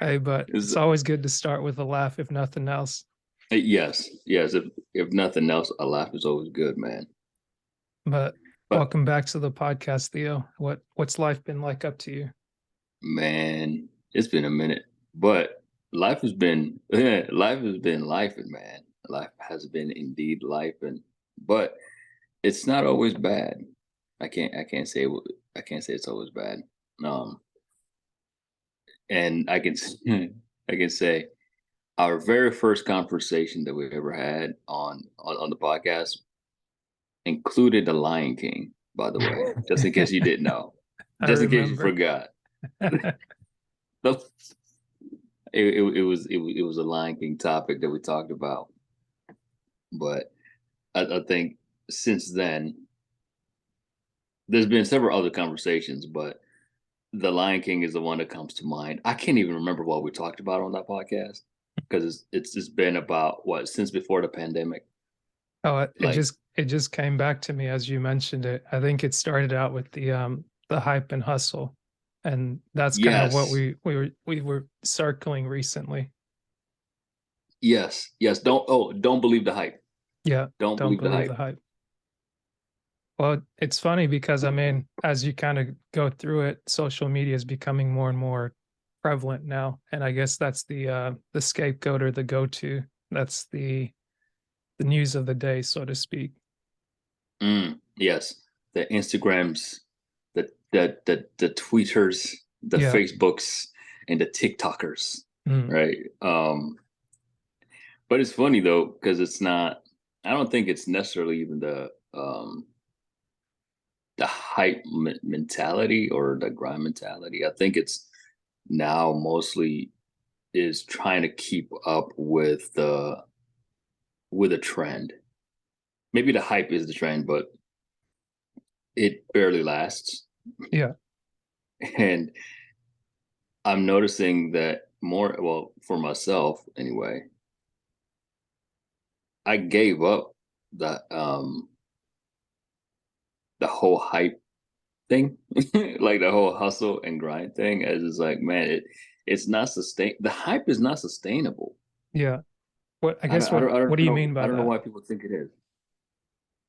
Hey, but it's Is always good to start with a laugh, if nothing else. yes. If nothing else, a laugh is always good, man. But But welcome back to the podcast, Theo. What's life been like up to you? man, it's been a minute. But life has been life, and man. Life has been indeed life, and but it's not always bad. I can't say I can't say it's always bad. Um, and I can say our very first conversation that we ever had on the podcast included the Lion King, by the way, just in case you didn't know, I just in case you remember. forgot. It was a Lion King topic that we talked about, but I think since then there's been several other conversations, but the Lion King is the one that comes to mind. I can't even remember what we talked about on that podcast because it's just been about what since before the pandemic. Oh, it Like just came back to me as you mentioned it. I think it started out with the hype and hustle, and that's kind of what yes, we were circling recently. yes. Don't believe the hype. Yeah, Don't don't believe the believe the hype. hype. Well, it's funny because I mean, as you kind of go through it, social media is becoming more and more prevalent now, and I guess that's the scapegoat or the go-to. That's the news of the day, so to speak. Yes, the Instagrams, the tweeters, the Yeah. Facebooks, and the TikTokers, Mm. right? But it's funny though because it's not. I don't think it's necessarily even the hype mentality or the grind mentality. I think it's now mostly is trying to keep up with a trend. Maybe the hype is the trend, but it barely lasts. Yeah. And I'm noticing that more, well, for myself anyway, I gave up the the whole hype thing, like the whole hustle and grind thing. As it's like, man, it's not sustain. The hype is not sustainable. Yeah. What I guess I what don't do you know. mean I by don't know that? why people think it is.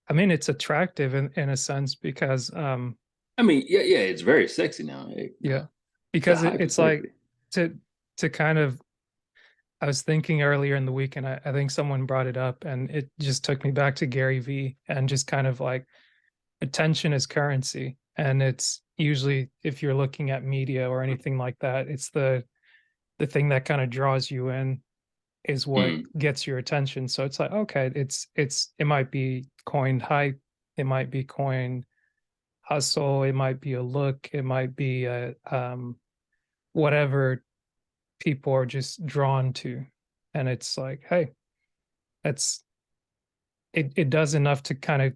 I mean, it's attractive in a sense because I mean, yeah, it's very sexy now. yeah, The because hype is it's like sexy. to to kind of I was thinking earlier in the week and I think someone brought it up and it just took me back to Gary V and just kind of like attention is currency. And it's usually if you're looking at media or anything like that, it's the thing that kind of draws you in is what Mm, gets your attention. So it's like, okay, it might be coined hype, it might be coined hustle, it might be a look, it might be a whatever people are just drawn to. And it's like, hey, that's it does enough to kind of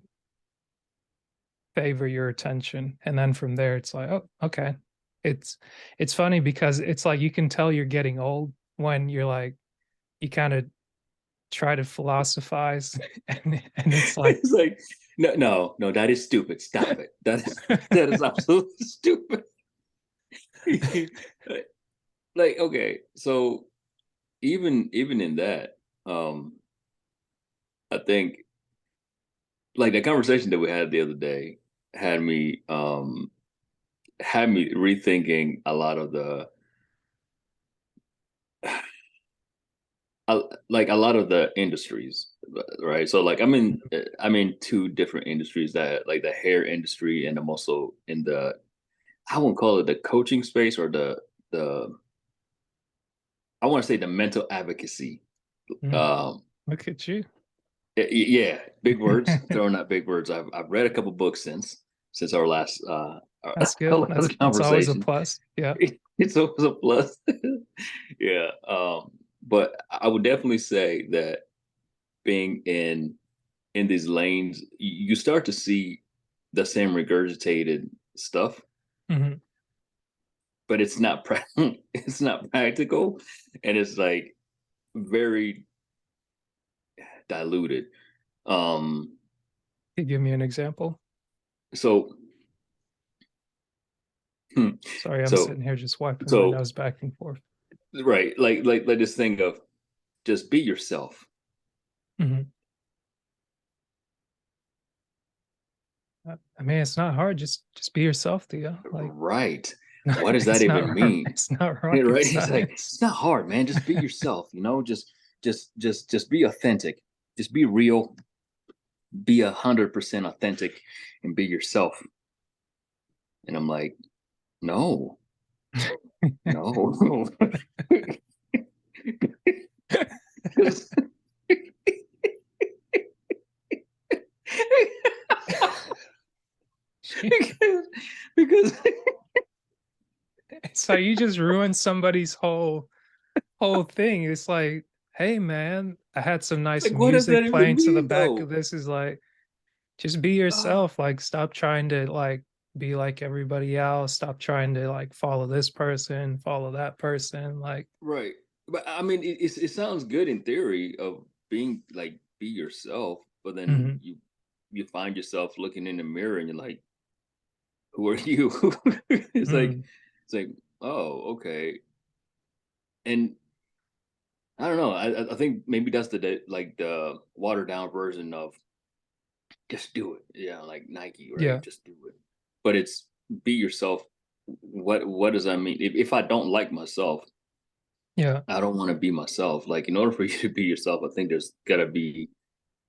favor your attention. And then from there it's like, oh, okay. It's it's funny because it's like you can tell you're getting old when you're like you kind of try to philosophize and it's like it's like no, that is stupid. Stop it. That is absolutely stupid. Like okay, so even in that, I think like the conversation that we had the other day had me had me rethinking a lot of the like a lot of the industries, right? So like I'm in two different industries that like the hair industry and I'm also in the I won't call it the coaching space or the I want to say the mental advocacy. mm, Um, look at you. yeah, big words, throwing out big words. I've read a couple books since our last That's our good. That's always a conversation. plus. Yeah. It's always a plus. Yeah, but I would definitely say that being in these lanes, you start to see the same regurgitated stuff, Hmm. but it's not it's not practical, and it's like very diluted. Um, Can you give me an example? so hmm, Sorry, I'm so sitting here just wiping my so nose back and forth. right, like this thing of just be yourself. Mhm. I mean, it's not hard. Just be yourself, Theo. Like, Right. no, What does that it's not even hard. mean? It's not rocket Right? It's like science. it's not hard, man. Just be yourself, just be authentic. Just be real. Be 100% authentic and be yourself. And I'm like, no, no. because because because So you just ruined somebody's whole thing. It's like, hey man, I had some nice like what does that music even playing to the mean back of though? this. Is like, just be Oh, yourself. Like, stop trying to like be like everybody else. Stop trying to like follow this person, follow that person. Like, right. But I mean it sounds good in theory of being like be yourself, but then mhm, you find yourself looking in the mirror and you're like, who are you? it's like mm, it's like, oh, okay. And I don't know. I think maybe that's like the watered down version of just do it. Yeah, like Nike, right? yeah, Just do it. But it's be yourself. What does that mean? If I don't like myself, yeah, I don't want to be myself. Like in order for you to be yourself, I think there's gotta be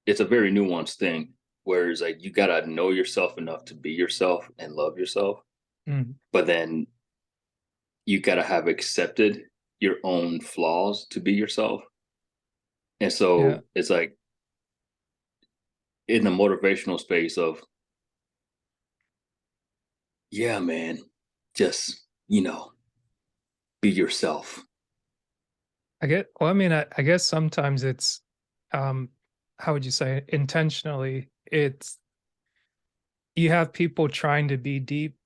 it's a very nuanced thing. Whereas like you gotta know yourself enough to be yourself and love yourself. mm, But then you gotta have accepted your own flaws to be yourself. And yeah. so it's like in the motivational space of, yeah, man, just, be yourself. I get. Well, I mean, I guess sometimes it's, um, how would you say it? Intentionally? It's you have people trying to be deep,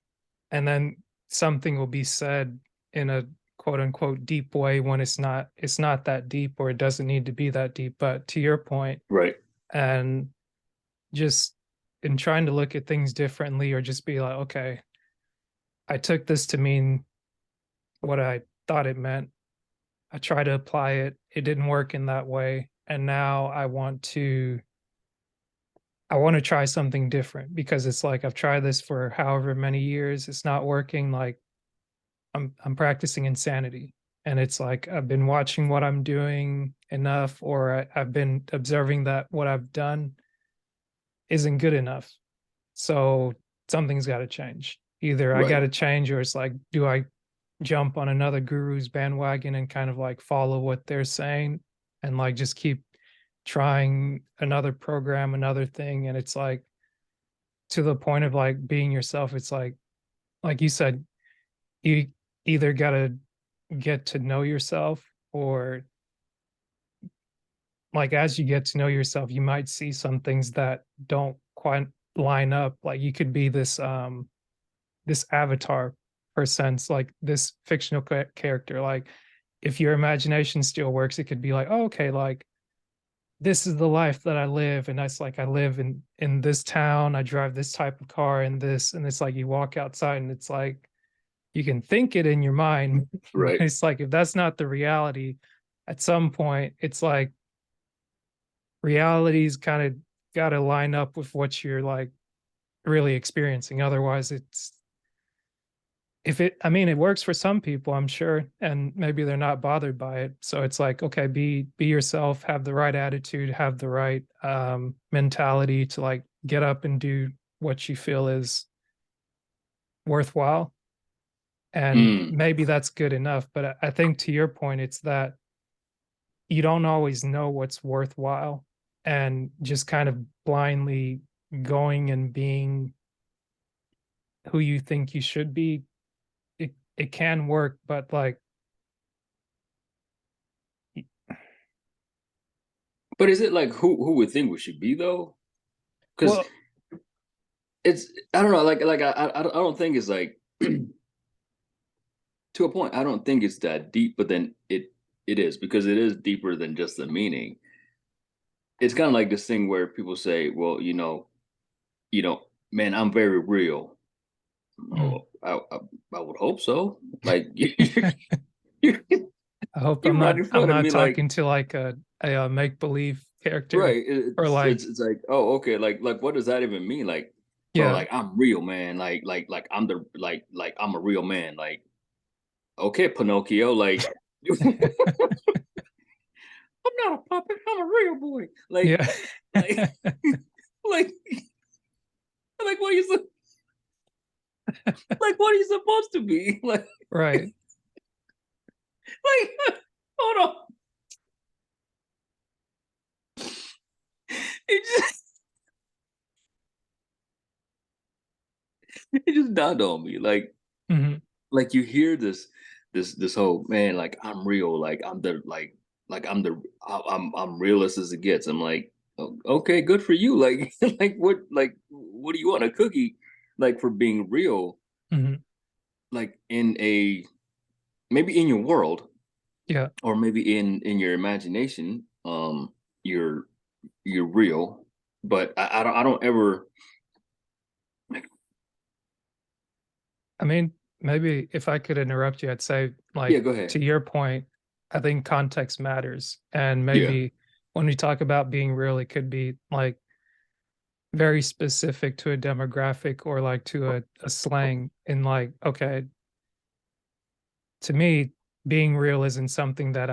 and then something will be said in a quote unquote deep way when it's not that deep, or it doesn't need to be that deep. But to your point, Right. and just in trying to look at things differently, or just be like, okay, I took this to mean what I thought it meant. I try to apply it. It didn't work in that way. And now I want to try something different, because it's like I've tried this for however many years. It's not working. Like, I'm practicing insanity. And it's like I've been watching what I'm doing enough, or I've been observing that what I've done isn't good enough. So something's got to change. Either I got Right. to change, or it's like, do I jump on another guru's bandwagon and kind of like follow what they're saying, and like just keep trying another program, another thing. And it's like, to the point of like being yourself, it's like you said, you either got to get to know yourself, or like as you get to know yourself, you might see some things that don't quite line up. Like you could be this avatar, for sense, like this fictional character. Like if your imagination still works, it could be like, oh, okay, like this is the life that I live, and that's like I live in this town, I drive this type of car, and this, and it's like you walk outside and it's like you can think it in your mind, but Right. it's like if that's not the reality, at some point it's like reality's kind of got to line up with what you're like really experiencing. Otherwise, it's if it I mean, it works for some people, I'm sure, and maybe they're not bothered by it. So it's like, okay, be yourself, have the right attitude, have the right mentality to like get up and do what you feel is worthwhile. And Mm. maybe that's good enough. But I think to your point, it's that you don't always know what's worthwhile, and just kind of blindly going and being who you think you should be. It can work, but like, But is it like who would think we should be though? Because well, it's I don't know. I don't think it's like to a point. I don't think it's that deep. But then it is because it is deeper than just the meaning. It's kind of like this thing where people say, well, you know, man, I'm very real. mm. Oh, I would hope so. Like, hope You're finding I'm fun of not me, like, talking to like a make believe character right? or like It's like, oh, okay, like what does that even mean? Like, bro, yeah. like I'm real, man. Like I'm the like I'm a real man. Like, okay, Pinocchio, like I'm not a puppet. I'm a real boy. Yeah. Like, like, like what are you like? What are you supposed to be? Right. Like, hold on. It just, it just dawned on me. Hmm. Like you hear this whole man. Like I'm real. Like I'm realist as it gets. I'm like, okay, good for you. Like, what do you want, a cookie? Like for being real. Hmm. Like in a maybe in your world, Yeah. or maybe in your imagination, you're real. But I don't ever. I mean, maybe if I could interrupt you, I'd say, Yeah, like, go ahead. to your point, I think context matters. And Yeah. maybe when we talk about being real, it could be like very specific to a demographic or like to a slang. And like, okay, to me, being real isn't something that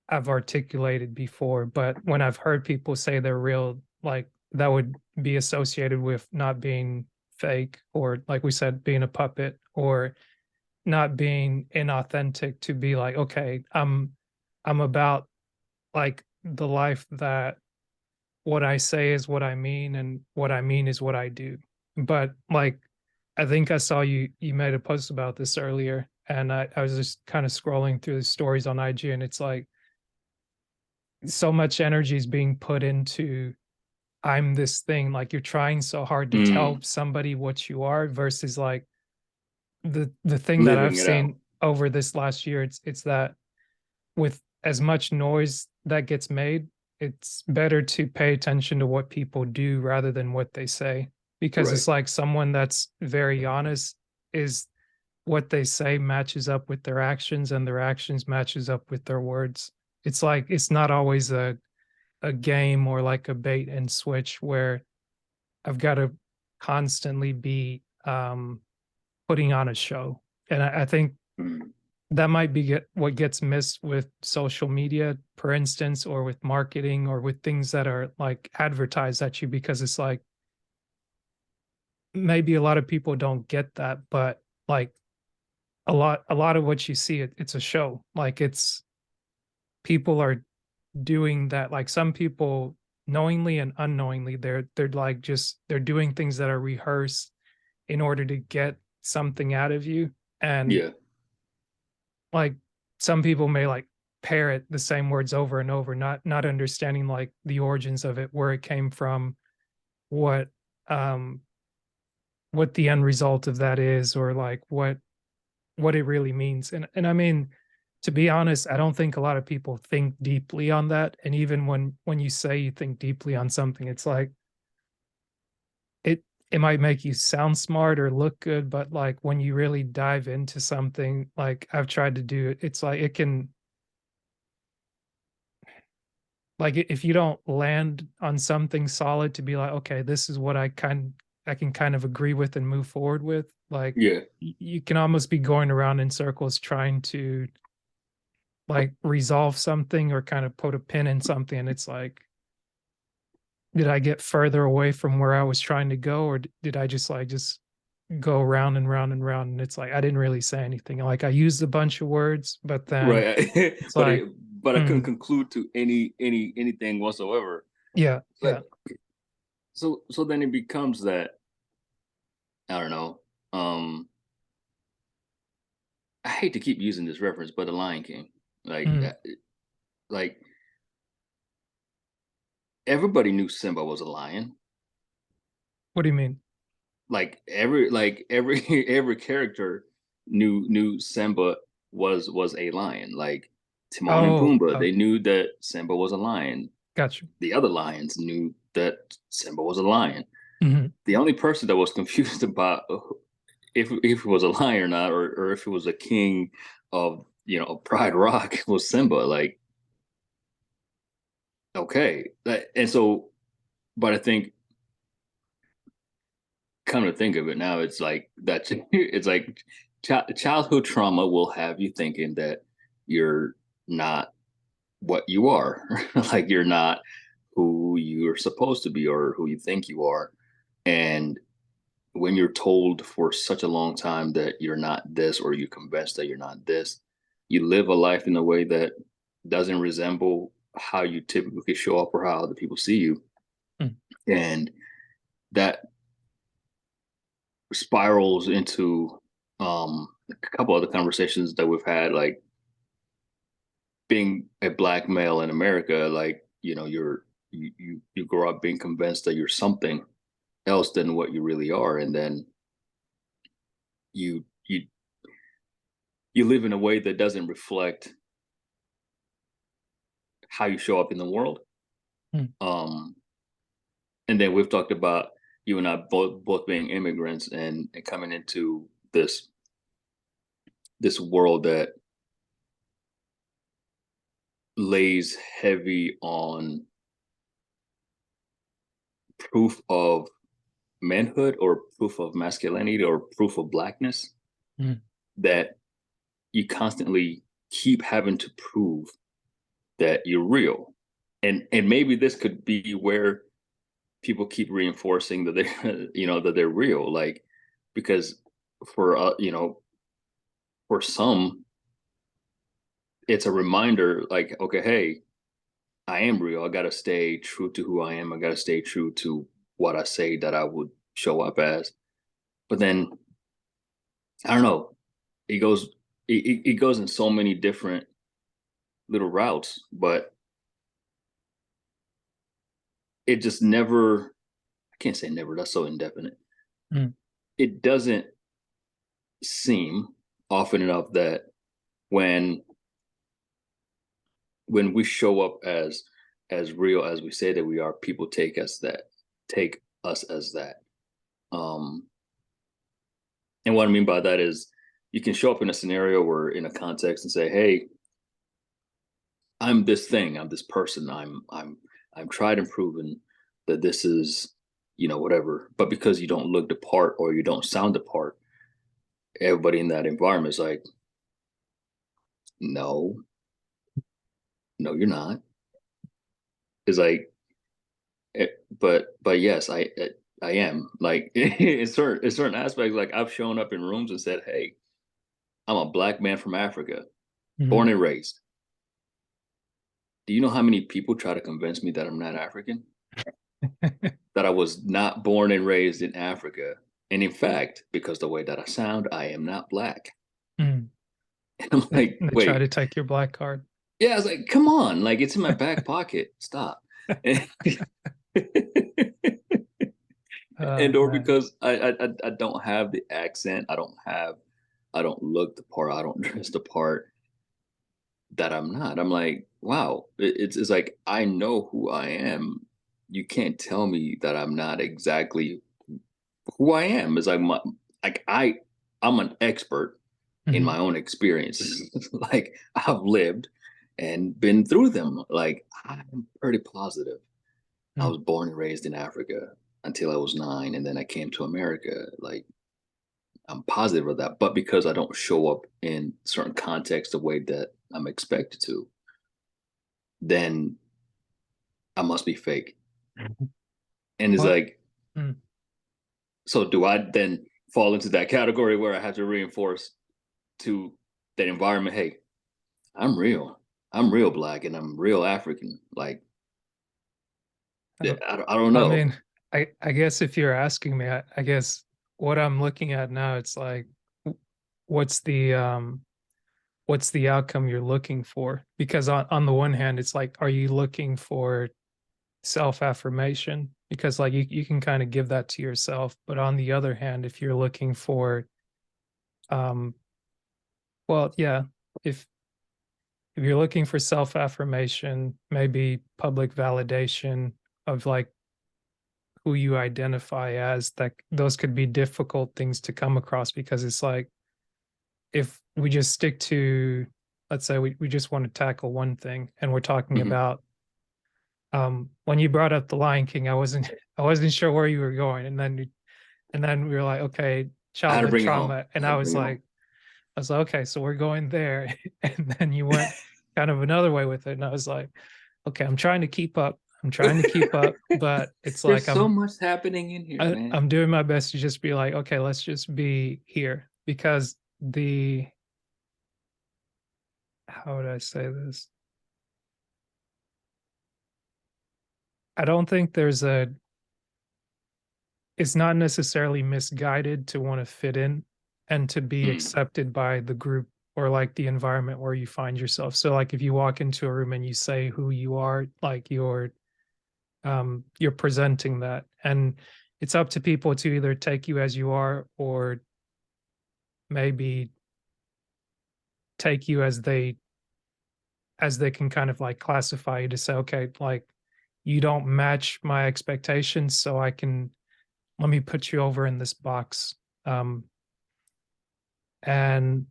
I've articulated before, but when I've heard people say they're real, like that would be associated with not being fake or like we said, being a puppet or not being inauthentic to be like, okay, I'm about like the life that what I say is what I mean and what I mean is what I do. But like I think I saw you made a post about this earlier and I was just kind of scrolling through the stories on IG and it's like so much energy is being put into I'm this thing, like you're trying so hard to tell Mm, somebody what you are versus like the thing that I've living it out. seen over this last year, it's that with as much noise that gets made, it's better to pay attention to what people do rather than what they say. Because Right. it's like someone that's very honest is what they say matches up with their actions and their actions matches up with their words. It's like it's not always a game or like a bait and switch where I've got to constantly be putting on a show. And I think Mm, that might be what gets missed with social media, for instance, or with marketing or with things that are like advertised at you, because it's like maybe a lot of people don't get that, but like a lot of what you see, it's a show. Like it's people are doing that. Like some people knowingly and unknowingly, they're like just they're doing things that are rehearsed in order to get something out of you. And yeah. like some people may like parrot the same words over and over, not understanding like the origins of it, where it came from, what um what the end result of that is, or like what it really means. And I mean, to be honest, I don't think a lot of people think deeply on that. And even when you say you think deeply on something, it's like it it might make you sound smart or look good, but like when you really dive into something, like I've tried to do it, it's like it can like if you don't land on something solid to be like, okay, this is what I can kind of agree with and move forward with, like Yeah. you can almost be going around in circles trying to like resolve something or kind of put a pin in something. And it's like, did I get further away from where I was trying to go, or did I just like just go round and round and round? And it's like I didn't really say anything. Like I used a bunch of words, but then Right. it's like, But I couldn't mm, conclude to anything whatsoever. yeah, Like yeah, so then it becomes that, I don't know. I hate to keep using this reference, but The Lion King. Like mm. uh, like everybody knew Simba was a lion. What do you mean? Every every character knew Simba was a lion. Like Timon and Oh, Pumbaa, oh, they knew that Simba was a lion. gotcha. The other lions knew that Simba was a lion. Mhm. The only person that was confused about if it was a lion or not, or if it was a king of Pride Rock was Simba. Like, okay. And so, but I think, come to think of it now, it's like that. It's like childhood trauma will have you thinking that you're not what you are, like you're not who you're supposed to be or who you think you are. And when you're told for such a long time that you're not this, or you're convinced that you're not this, you live a life in a way that doesn't resemble how you typically show up or how other people see you. Mm. And that spirals into a couple other conversations that we've had, like being a black male in America, like, you grow up being convinced that you're something else than what you really are. And then you you you live in a way that doesn't reflect how you show up in the world. Mm. Um, and then we've talked about you and I both being immigrants, and coming into this world that lays heavy on proof of manhood, or proof of masculinity, or proof of blackness, Mm. that you constantly keep having to prove that you're real. And maybe this could be where people keep reinforcing that they that they're real, like, because for for some, it's a reminder, like, okay, hey, I am real. I got to stay true to who I am. I got to stay true to what I say that I would show up as. But then, I don't know, it goes it goes in so many different little routes, but it just never, I can't say never, that's so indefinite. Mm. It doesn't seem often enough that when we show up as real as we say that we are, people take us as that. Um, and what I mean by that is, you can show up in a scenario or in a context and say, "Hey, I'm this thing. I'm this person. I'm tried and proven that this is, whatever." But because you don't look the part or you don't sound the part, everybody in that environment is like, "No, no, you're not." It's like, but yes, I am, like, in certain aspects. Like, I've shown up in rooms and said, "Hey, I'm a black man from Africa, Mhm. born and raised." Do you know how many people try to convince me that I'm not African? That I was not born and raised in Africa. And in fact, because the way that I sound, I am not black. Mm. And I'm like, They try to wait, take your black card. yeah, I was like, come on, like, it's in my back pocket. Stop. And, Oh and or man. because I don't have the accent, I don't look the part, I don't dress the part, that I'm not. I'm like, wow, it's like, I know who I am. You can't tell me that I'm not exactly who I am. It's like, I'm an expert in Mhm. my own experiences. Like, I've lived and been through them. Like, I'm pretty positive. I Mm. was born and raised in Africa until I was 9, and then I came to America. Like, I'm positive of that. But because I don't show up in certain contexts the way that I'm expected to, then I must be fake. And it's Well, like, mm. so do I then fall into that category where I have to reinforce to that environment, hey, I'm real. I'm real black and I'm real African. Like, yeah, Uh, I don't I know. mean, I guess if you're asking me, I guess what I'm looking at now, it's like, what's the what's the outcome you're looking for? Because on the one hand, it's like, are you looking for self-affirmation? Because like you can kind of give that to yourself, but on the other hand, if you're looking for um well, yeah, if if you're looking for self-affirmation, maybe public validation of like who you identify as, that those could be difficult things to come across, because it's like, if we just stick to let's say we just want to tackle one thing and we're talking Hmm. about when you brought up the Lion King, I wasn't sure where you were going. And then we were like, okay, I had to childhood bring it home. trauma. I And had to bring it home. I was like, okay, so we're going there. And then you went kind of another way with it. And I was like, okay, I'm trying to keep up. I'm trying to keep up, but it's like There's so much happening in here, man. I'm doing my best to just be like, okay, let's just be here because how would I say this? I don't think it's not necessarily misguided to want to fit in and to be Mm, accepted by the group or like the environment where you find yourself. So like if you walk into a room and you say who you are, like you're presenting that. And it's up to people to either take you as you are or maybe take you as they can kind of like classify you to say, okay, like you don't match my expectations, so I can let me put you over in this box. Um, and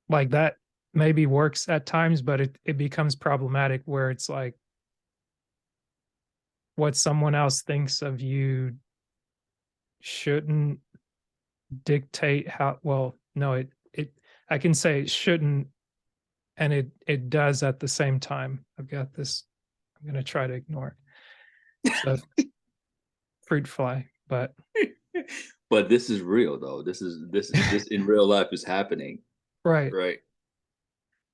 like that maybe works at times, but it becomes problematic where it's like what someone else thinks of you shouldn't dictate how well, no, it I can say it shouldn't and it does at the same time. I've got this, I'm gonna try to ignore it. It's a fruit fly, but but this is real though. This in real life is happening, right. right?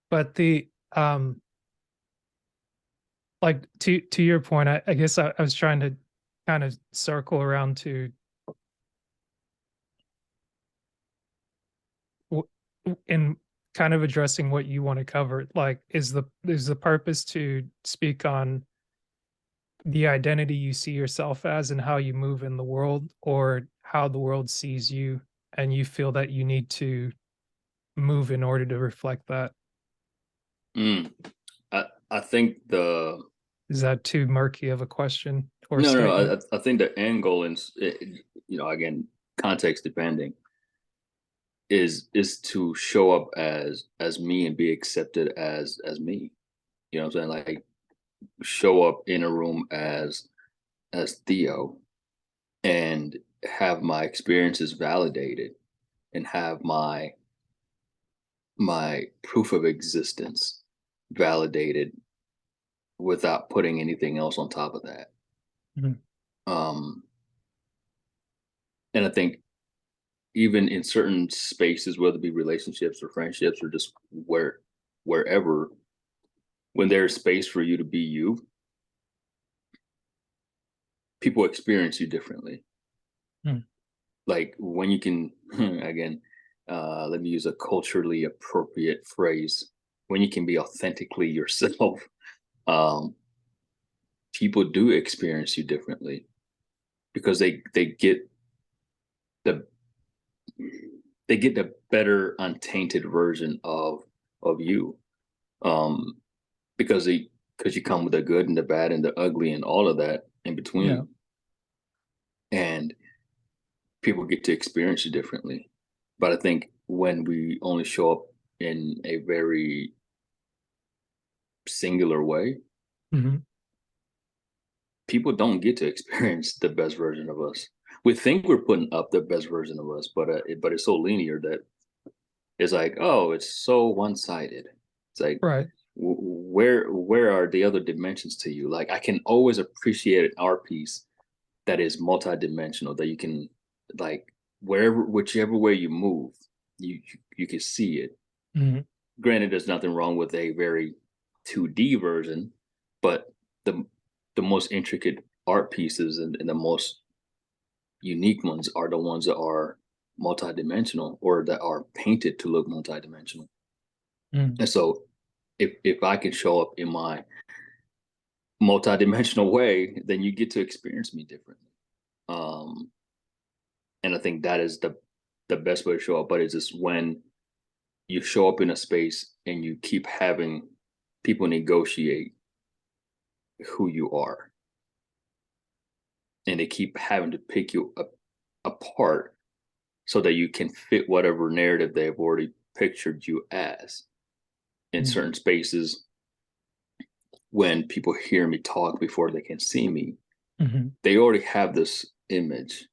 But the like to your point, I guess I was trying to kind of circle around to in kind of addressing what you want to cover. Like, is the purpose to speak on the identity you see yourself as and how you move in the world, or how the world sees you, and you feel that you need to move in order to reflect that? Mm. I think the Is that too murky of a question or no. statement? I think the end goal is, again, context depending, is to show up as me and be accepted as me. You know what I'm saying? Like, show up in a room as Theo and have my experiences validated and have my proof of existence validated without putting anything else on top of that. Mhm. Um, and I think even in certain spaces, whether it be relationships or friendships or just wherever, when there's space for you to be you, people experience you differently. Mm. Like when you can, again, let me use a culturally appropriate phrase. When you can be authentically yourself, um, people do experience you differently because they the they get the better untainted version of you, um because you come with the good and the bad and the ugly and all of that in Yeah. between, and people get to experience you differently. But I think when we only show up in a very singular way, Mhm. people don't get to experience the best version of us. We think we're putting up the best version of us, but it's so linear that it's like, oh, it's so one-sided. It's like, Right. where are the other dimensions to you? Like, I can always appreciate an art piece that is multidimensional, that you can, like, wherever, whichever way you move, you can see it. Mhm. Granted, there's nothing wrong with a very 2D version, but the the most intricate art pieces and the most unique ones are the ones that are multidimensional or that are painted to look multidimensional. Mm. And so if I can show up in my multidimensional way, then you get to experience me differently. Um, and I think that is the best way to show up. But it's just when you show up in a space and you keep having people negotiate who you are, and they keep having to pick you up apart so that you can fit whatever narrative they've already pictured you as in Mm. certain spaces. When people hear me talk before they can see me, Mhm. they already have this image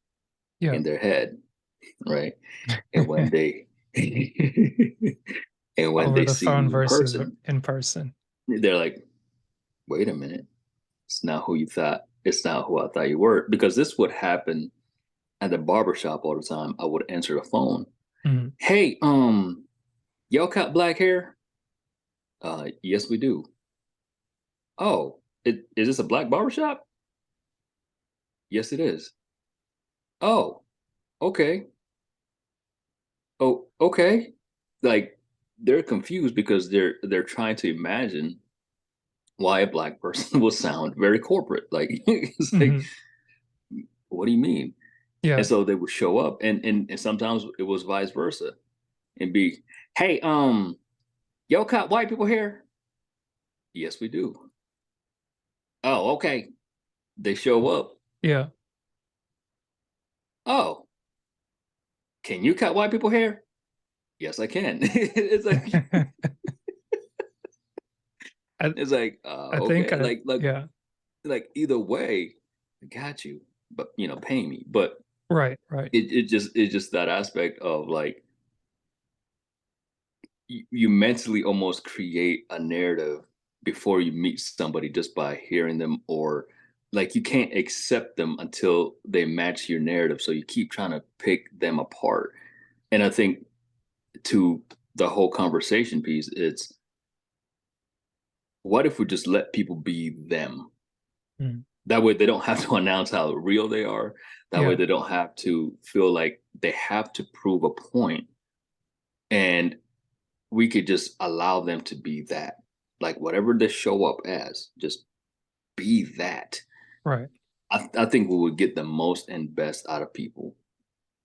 Yeah. in their head, right? And when they and when Over they the see phone me in versus person, in person. they're like, wait a minute, it's not who you thought, it's not who I thought you were. Because this would happen at the barbershop all the time. I would answer the phone. Mhm. Hey, y'all cut black hair? Yes, we do. Oh, is this a black barbershop? Yes, it is. Oh, okay. Oh, okay. Like, they're confused because they're trying to imagine why a black person will sound very corporate. Like, it's like, Mhm. what do you mean? And Yeah. so they would show up, and sometimes it was vice versa, and be, hey, y'all cut white people hair? Yes, we do. Oh, okay. They show up. Yeah. Oh, can you cut white people hair? Yes, I can. I it's like, I think okay, I yeah. like either way, I got you, but pay me. But Right, right. it's just that aspect of like you mentally almost create a narrative before you meet somebody just by hearing them, or like you can't accept them until they match your narrative. So you keep trying to pick them apart. And I think to the whole conversation piece, it's what if we just let people be them? Mm. That way they don't have to announce how real they are. That way Yeah. they don't have to feel like they have to prove a point. And we could just allow them to be that. Like whatever they show up as, just be that. Right. I think we would get the most and best out of people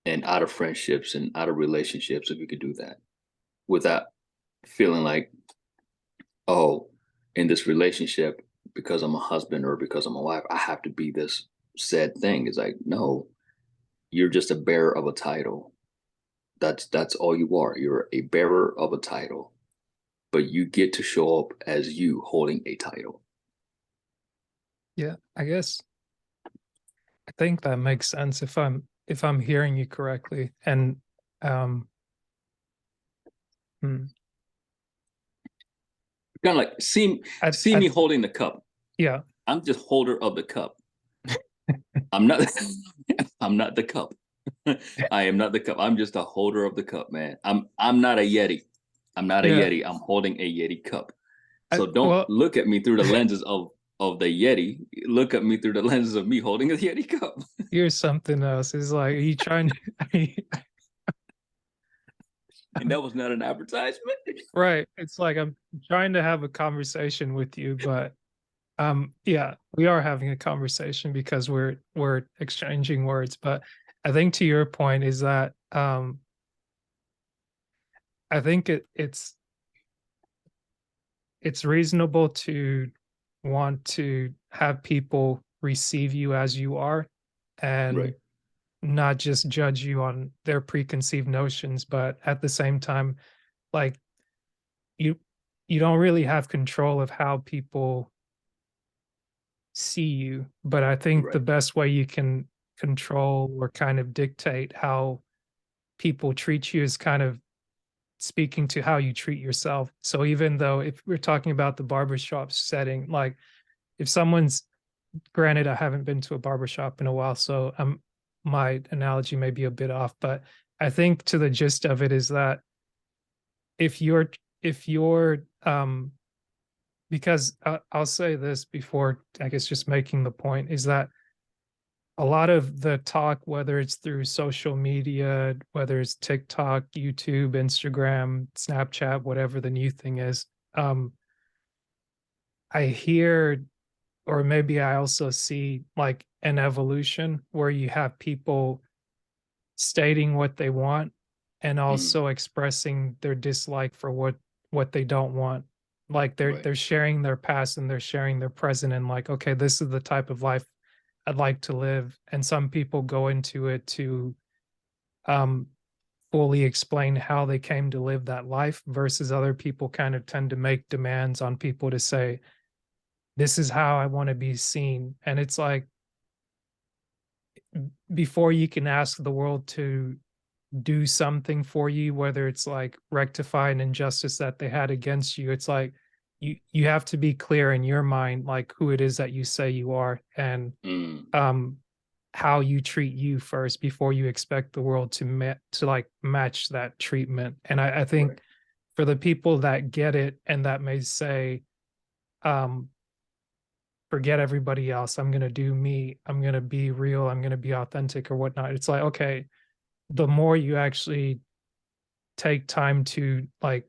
and out of friendships and out of relationships if we could do that without feeling like, oh, in this relationship, because I'm a husband or because I'm a wife, I have to be this said thing. It's like, no, you're just a bearer of a title. That's all you are. You're a bearer of a title, but you get to show up as you holding a title. Yeah. I think that makes sense if I'm hearing you correctly. And um hmm, Kind of like see I me holding the cup. yeah. I'm just holder of the cup. I'm not I'm not the cup. I am not the cup. I'm just a holder of the cup, man. I'm not a Yeti. I'm not a Yeah. Yeti. I'm holding a Yeti cup. So don't Well, look at me through the lenses of the Yeti. Look at me through the lenses of me holding a Yeti cup. here's something else. Is like, are you trying to And that was not an advertisement. right. It's like I'm trying to have a conversation with you, but yeah, we are having a conversation because we're exchanging words. But I think to your point is that I think it's reasonable to want to have people receive you as you are and Right. not just judge you on their preconceived notions, but at the same time, like you you don't really have control of how people see you. But I think the Right. best way you can control or kind of dictate how people treat you is kind of speaking to how you treat yourself. So even though if we're talking about the barbershop setting, like if someone's granted, I haven't been to a barbershop in a while, so my analogy may be a bit off, but I think to the gist of it is that if you're because I'll say this before I guess just making the point is that a lot of the talk, whether it's through social media, whether it's TikTok, YouTube, Instagram, Snapchat, whatever the new thing is, um, I hear, or maybe I also see like an evolution where you have people stating what they want and Mhm. also expressing their dislike for what they don't want. Like Right. they're sharing their past and they're sharing their present and like, okay, this is the type of life I'd like to live. And some people go into it to um fully explain how they came to live that life, versus other people kind of tend to make demands on people to say, this is how I want to be seen. And it's like, before you can ask the world to do something for you, whether it's like rectify an injustice that they had against you, it's like you have to be clear in your mind, like who it is that you say you are, and Mm, um how you treat you first before you expect the world to to like match that treatment. And I right. think for the people that get it and that may say, um forget everybody else, I'm going to do me, I'm going to be real, I'm going to be authentic or whatnot, it's like, okay, the more you actually take time to like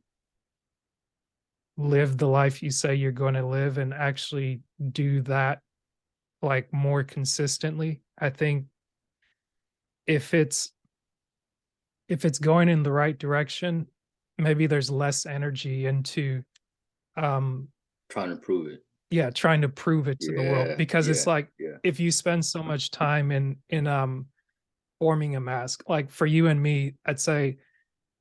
live the life you say you're going to live and actually do that like more consistently, I think if it's if it's going in the right direction, maybe there's less energy into um Trying to prove it. yeah, trying to prove it to the world, Yeah, because it's yeah, like, yeah. if you spend so much time in forming a mask, like for you and me, I'd say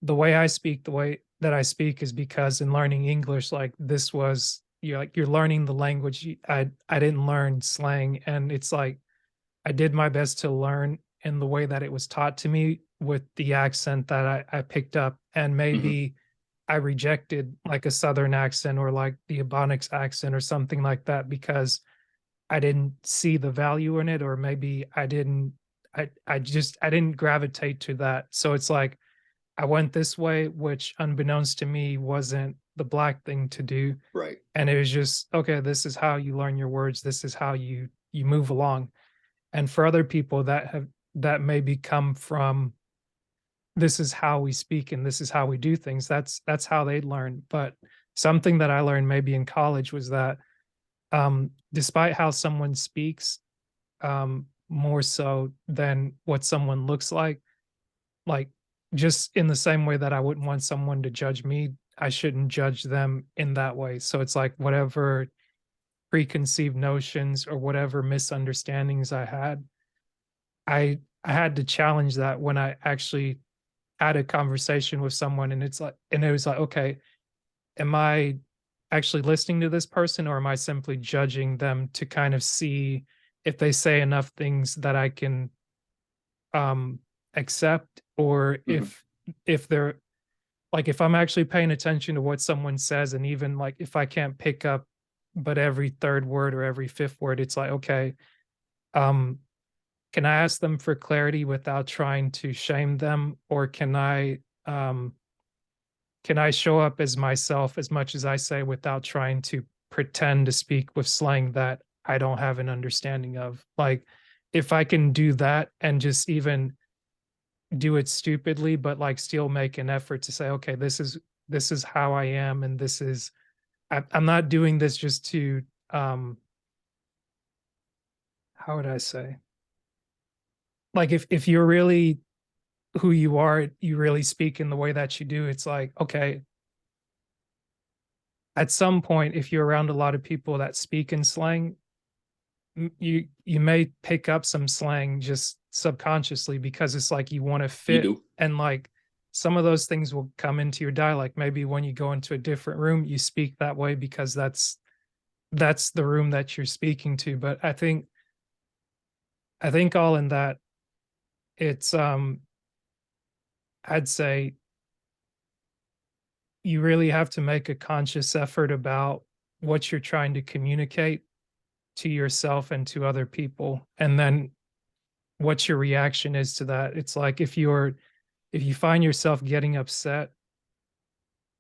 the way I speak, the way that I speak is because in learning English, like this was, you're like you're learning the language. I didn't learn slang, and it's like I did my best to learn in the way that it was taught to me with the accent that I picked up, and Hmm. maybe I rejected like a Southern accent or like the Ebonics accent or something like that because I didn't see the value in it, or maybe I didn't gravitate to that. So it's like I went this way, which unbeknownst to me wasn't the black thing to do. Right. And it was just, okay, this is how you learn your words. This is how you move along. And for other people that maybe come from, this is how we speak and this is how we do things. That's how they learn. But something that I learned maybe in college was that despite how someone speaks, more so than what someone looks like just in the same way that I wouldn't want someone to judge me, I shouldn't judge them in that way. So it's like whatever preconceived notions or whatever misunderstandings I had to challenge that when I actually had a conversation with someone, and it was like, okay, am I actually listening to this person, or am I simply judging them to kind of see if they say enough things that I can um accept, or Hmm. if they're like, if I'm actually paying attention to what someone says, and even like if I can't pick up but every third word or every fifth word, it's like, okay, um can I ask them for clarity without trying to shame them, or um can I show up as myself as much as I say without trying to pretend to speak with slang that I don't have an understanding of? Like, if I can do that and just even do it stupidly, but like still make an effort to say, okay, this is how I am, and this is I'm not doing this just to how would I say? Like if you're really who you are, you really speak in the way that you do, it's like, okay, at some point, if you're around a lot of people that speak in slang, you may pick up some slang just subconsciously because it's like you want to You fit, do. and like some of those things will come into your dialect. Maybe when you go into a different room, you speak that way because that's the room that you're speaking to. But I think all in that, it's I'd say you really have to make a conscious effort about what you're trying to communicate to yourself and to other people, and then what your reaction is to that. It's like if you find yourself getting upset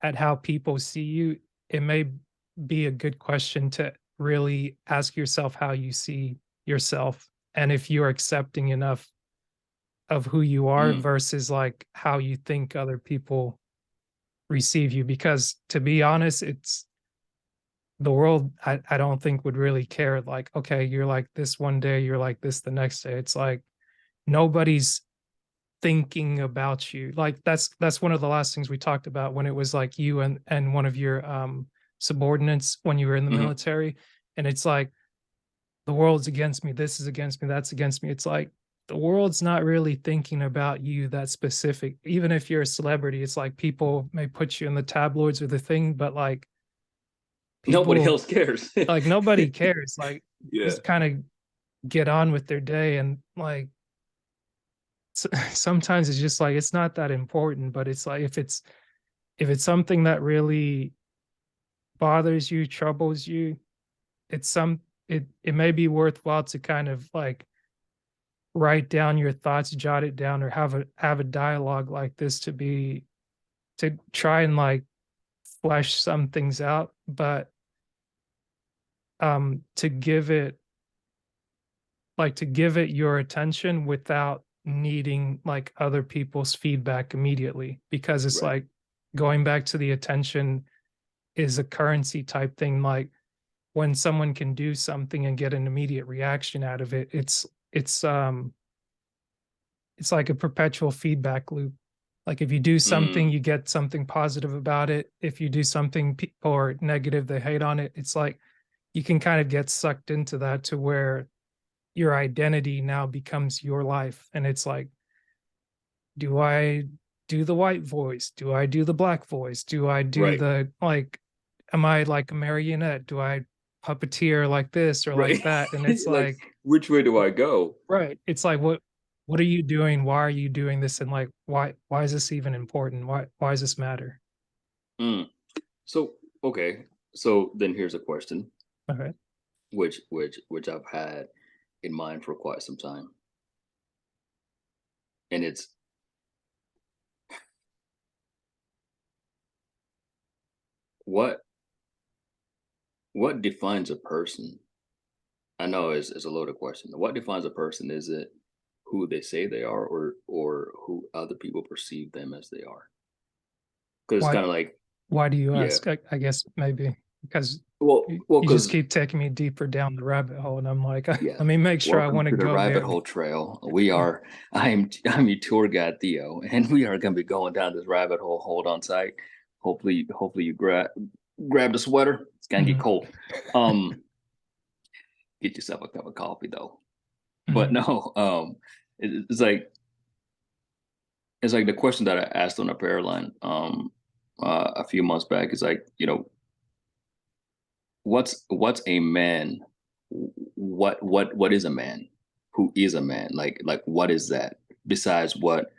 at how people see you, it may be a good question to really ask yourself how you see yourself, and if you're accepting enough of who you are Mm, versus like how you think other people receive you. Because to be honest, it's the world, I don't think would really care. Like, okay, you're like this one day, you're like this the next day. It's like nobody's thinking about you. Like that's one of the last things we talked about when it was like you and one of your subordinates when you were in the hmm. military. And it's like the world's against me, this is against me, that's against me. It's like the world's not really thinking about you that specific. Even if you're a celebrity, it's like people may put you in the tabloids or the thing, but like Nobody people, else cares. like nobody cares. Like Yeah. just kind of get on with their day. And like sometimes it's just like it's not that important, but it's like if it's something that really bothers you, troubles you, it's some it may be worthwhile to kind of like write down your thoughts, jot it down, or have a dialogue like this to try and like flesh some things out, but to give it to give it your attention without needing like other people's feedback immediately, because it's Right. like going back to the attention is a currency type thing. Like when someone can do something and get an immediate reaction out of it, it's like a perpetual feedback loop. Like if you do something, Mm, you get something positive about it. If you do something or negative, they hate on it. It's like you can kind of get sucked into that to where your identity now becomes your life. And it's like, do I do the white voice? Do I do the black voice? Do I do right. the like, am I like a marionette? Do I puppeteer like this or like Right. that? And it's Like, like, which way do I go? right. It's like what are you doing? Why are you doing this? And like why is this even important? Why does this matter? Mm. So, okay. So then here's a question, Okay. which I've had in mind for quite some time. And it's what what defines a person? I know it's a loaded question. What defines a person? Is it who they say they are, or who other people perceive them as they are? Because it's Why kind of like, why do you yeah. ask? I guess maybe because Well, you just because keep taking me deeper down the rabbit hole, and I'm like, let yeah. me make sure I Welcome want to to the go rabbit there. hole trail. I'm your tour guide Theo, and we are going to be going down this rabbit hole. Hold on tight. Hopefully you grab the sweater. It's gonna get Mhm, cold. Um, get yourself a cup of coffee though. But mhm. no, it's like the question that I asked on a prayer line a few months back is like, what's a man? What is a man? Who is a man? Like what is that? Besides what,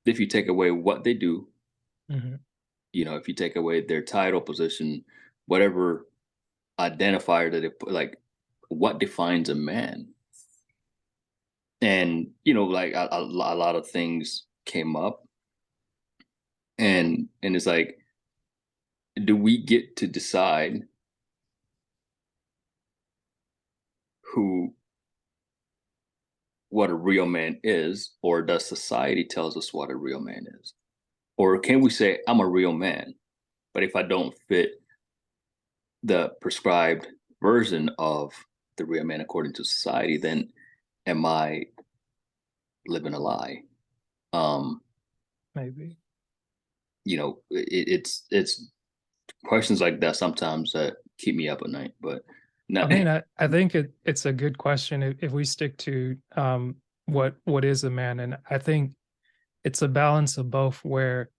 if you take away what they do, Mhm. if you take away their title, position, whatever identifier that they put, like what defines a man? And like a lot of things came up, and it's like, do we get to decide who what a real man is, or does society tells us what a real man is? Or can we say I'm a real man, but if I don't fit the prescribed version of the real man according to society, then am I living a lie? Um, Maybe. it's questions like that sometimes that keep me up at night. But I not, mean, I think it's a good question if we stick to what is a man, and I think it's a balance of both, where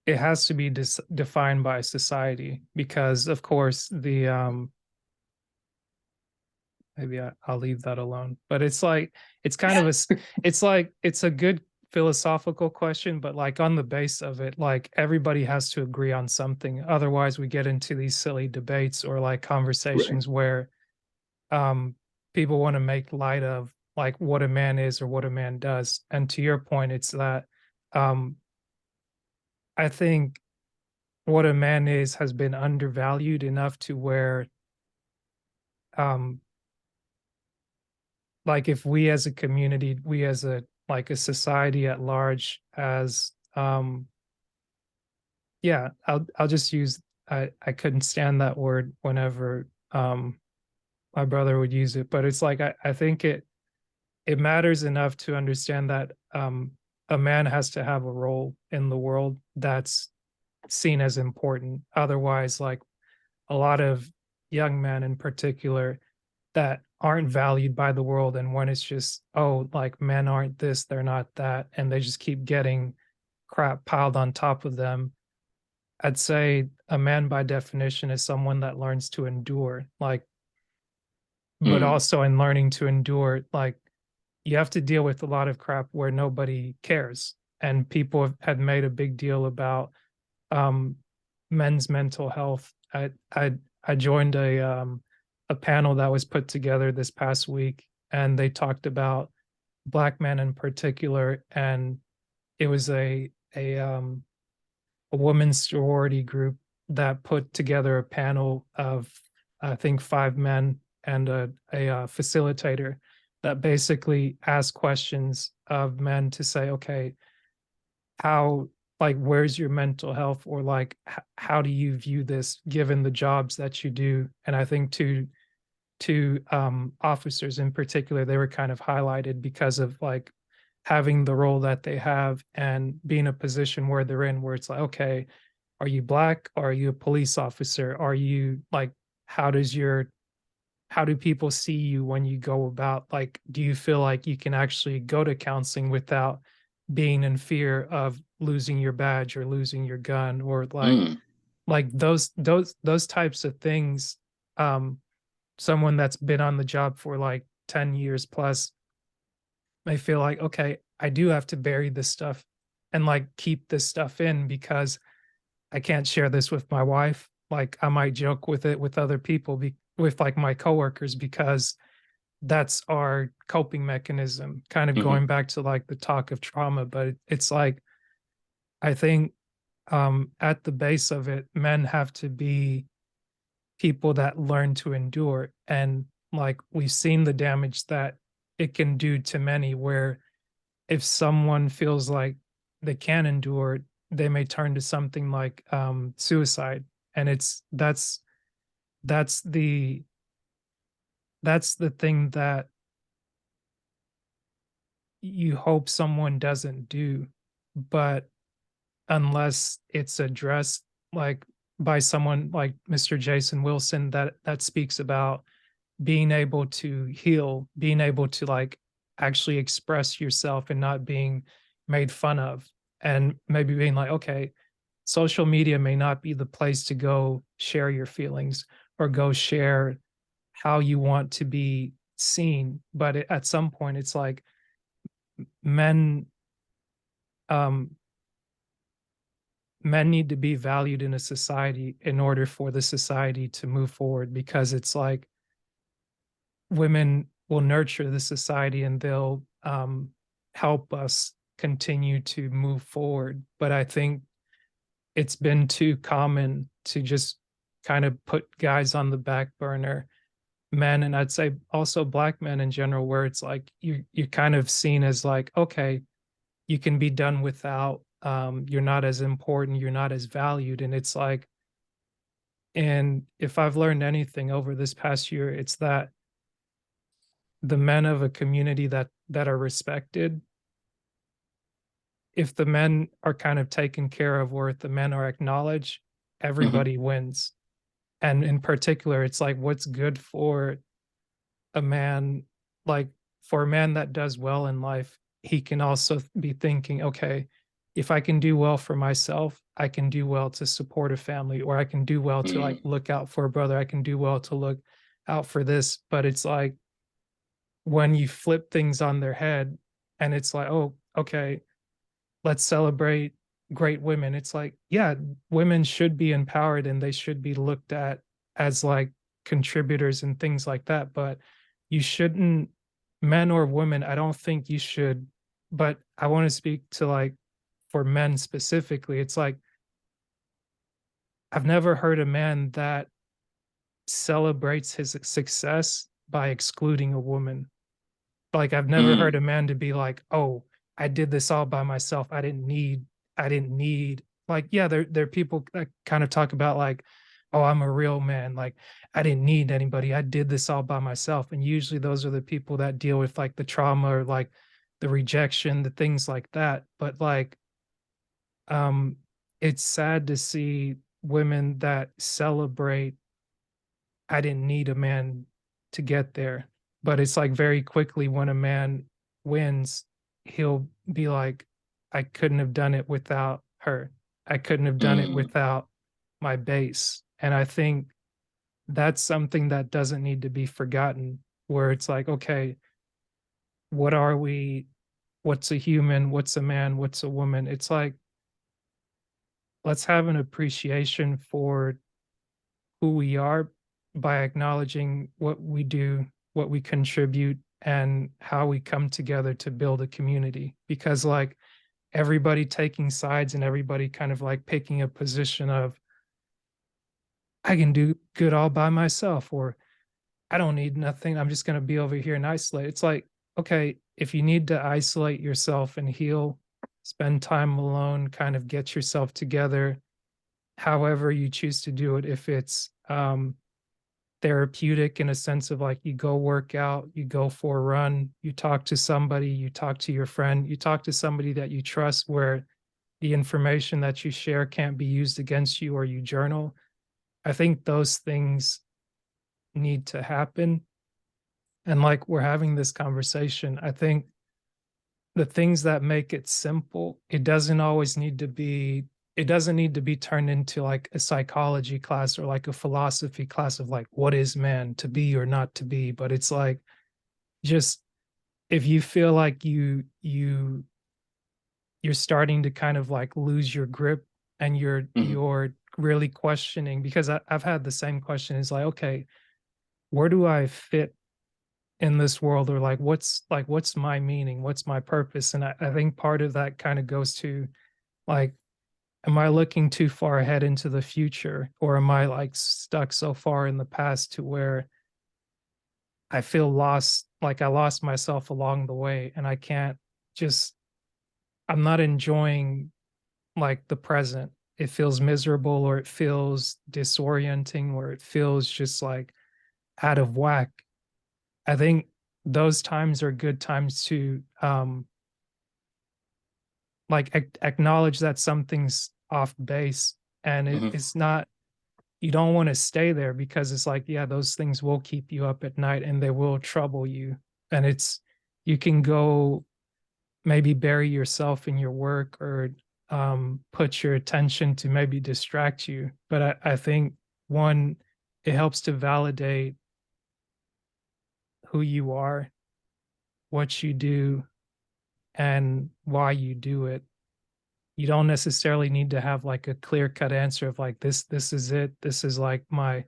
it has to be defined by society, because of course the maybe I'll leave that alone. But it's like it's kind of it's like it's a good philosophical question, but like on the base of it, like everybody has to agree on something. Otherwise, we get into these silly debates or like right. conversations where um people want to make light of like what a man is or what a man does. And to your point, it's that um I think what a man is has been undervalued enough to where um like if we as a community, we as a like a society at large, as yeah, I'll just use I couldn't stand that word whenever my brother would use it, but it's like I think it matters enough to understand that a man has to have a role in the world that's seen as important. Otherwise, like a lot of young men in particular, that aren't valued by the world, and when it's just, oh, like men aren't this, they're not that, and they just keep getting crap piled on top of them. I'd say a man by definition is someone that learns to endure, like, but Mm, also in learning to endure, like, you have to deal with a lot of crap where nobody cares. And people have made a big deal about um, men's mental health. I joined a panel that was put together this past week, and they talked about black men in particular, and it was a women's sorority group that put together a panel of, I think, 5 men and a facilitator that basically asked questions of men to say, okay, how, like, where's your mental health, or like how do you view this given the jobs that you do? And I think to officers in particular, they were kind of highlighted because of like having the role that they have and being a position where they're in, where it's like, okay, are you black? Are you a police officer? Are you like, how does your, how do people see you when you go about, like, do you feel like you can actually go to counseling without being in fear of losing your badge or losing your gun, or mm, like those types of things. Someone that's been on the job for like 10 years plus may feel like, okay, I do have to bury this stuff and like keep this stuff in because I can't share this with my wife. Like I might joke with it with other people, with like my coworkers, because that's our coping mechanism. Kind of mhm, going back to like the talk of trauma, but it's like, I think at the base of it, men have to be people that learn to endure. And like we've seen the damage that it can do to many, where if someone feels like they can endure, they may turn to something like suicide. And it's that's the that's the thing that you hope someone doesn't do. But unless it's addressed, like, by someone like Mr. Jason Wilson, that speaks about being able to heal, being able to like actually express yourself and not being made fun of, and maybe being like, okay, social media may not be the place to go share your feelings or go share how you want to be seen, but at some point it's like men um men need to be valued in a society in order for the society to move forward, because it's like women will nurture the society and they'll help us continue to move forward. But I think it's been too common to just kind of put guys on the back burner, men, and I'd say also black men in general, where it's like you're kind of seen as like, okay, you can be done without, you're not as important, you're not as valued. And it's like, and if I've learned anything over this past year, it's that the men of a community that are respected, if the men are kind of taken care of, or if the men are acknowledged, mhm, everybody wins. And in particular, it's like what's good for a man, like for a man that does well in life, he can also be thinking, okay, if I can do well for myself, I can do well to support a family, or I can do well to like mm, look out for a brother, I can do well to look out for this. But it's like when you flip things on their head and it's like, oh, okay, let's celebrate great women. It's like, yeah, women should be empowered and they should be looked at as like contributors and things like that. But you shouldn't, men or women, I don't think you should. But I want to speak to like for men specifically. It's like, I've never heard a man that celebrates his success by excluding a woman. Like I've never heard mm, a man to be like, "Oh, I did this all by myself. I didn't need like, yeah, there are people that kind of talk about like, oh, I'm a real man. Like I didn't need anybody. I did this all by myself." And usually those are the people that deal with like the trauma or like the rejection, the things like that. But like um it's sad to see women that celebrate, I didn't need a man, to get there. But it's like very quickly when a man wins, he'll be like, I couldn't have done it without her. I couldn't have done it Mm, without my base. And I think that's something that doesn't need to be forgotten, where it's like, okay, what are we? What's a human? What's a man? What's a woman? It's like, let's have an appreciation for who we are by acknowledging what we do, what we contribute, and how we come together to build a community. Because, like, everybody taking sides and everybody kind of like picking a position of, I can do good all by myself, or I don't need nothing. I'm just going to be over here and isolate. It's like, okay, if you need to isolate yourself and heal, spend time alone, kind of get yourself together, however you choose to do it. If it's therapeutic in a sense of like you go work out, you go for a run, you talk to somebody, you talk to your friend, you talk to somebody that you trust where the information that you share can't be used against you, or you journal. I think those things need to happen. And like we're having this conversation, I think the things that make it simple, it doesn't need to be turned into like a psychology class or like a philosophy class of like what is man, to be or not to be. But it's like, just if you feel like you're starting to kind of like lose your grip, and mhm, you're really questioning, because I've had the same question, is like, okay, where do I fit in this world, or like what's my meaning, what's my purpose? And I think part of that kind of goes to like, am I looking too far ahead into the future, or am I like stuck so far in the past to where I feel lost, like I lost myself along the way, and I can't just, I'm not enjoying like the present. It feels miserable, or it feels disorienting, or it feels just like out of whack. I think those times are good times to like acknowledge that something's off base, and mhm, it's not, you don't want to stay there, because it's like, yeah, those things will keep you up at night and they will trouble you. And it's, you can go maybe bury yourself in your work, or put your attention to maybe distract you. But I think, one, it helps to validate who you are, what you do, and why you do it. You don't necessarily need to have like a clear cut answer of like, this is it. This is like my,